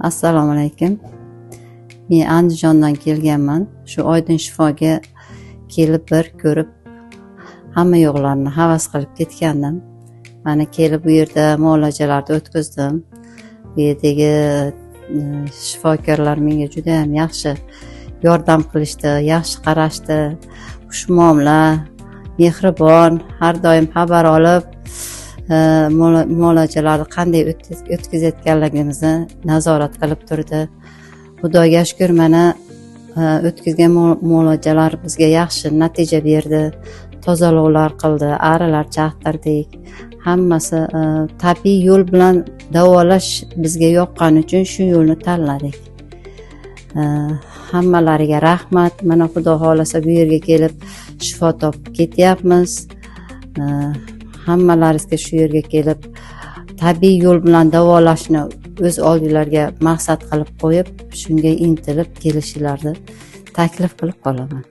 Assalomu alaykum. Men Andijondan kelganman. Shu Oydin shifoga kelib bir ko'rib, hamma yo'qlarni havas qilib ketgandim. Mana kelib bu yerda muolajalarni o'tkazdim. Bu yerdagi shifokorlar menga juda ham yaxshi yordam qilishdi, yaxshi qarashdi. Xushmuomala, mehribon, har doim xabar olib, muolajalarni qanday o'tkazayotganligimizni nazorat qilib turdi. Xudoga shukr, mana o'tkazgan muolajalar bizga yaxshi natija berdi. Tozalovlar qildi, arilar chaqtirdik. Hammasi tabiiy yo'l bilan davolash bizga yoqqani uchun shu yo'lni tanladik. Hammalariga rahmat. Mana Xudo xolasa bu yerga kelib shifo topib ketyapmiz. Hammalaringizga shu yerga kelib tabiiy yo'l bilan davolashni o'z oldilariga maqsad qilib qo'yib, shunga intilib kelishingizni taklif qilib qolaman.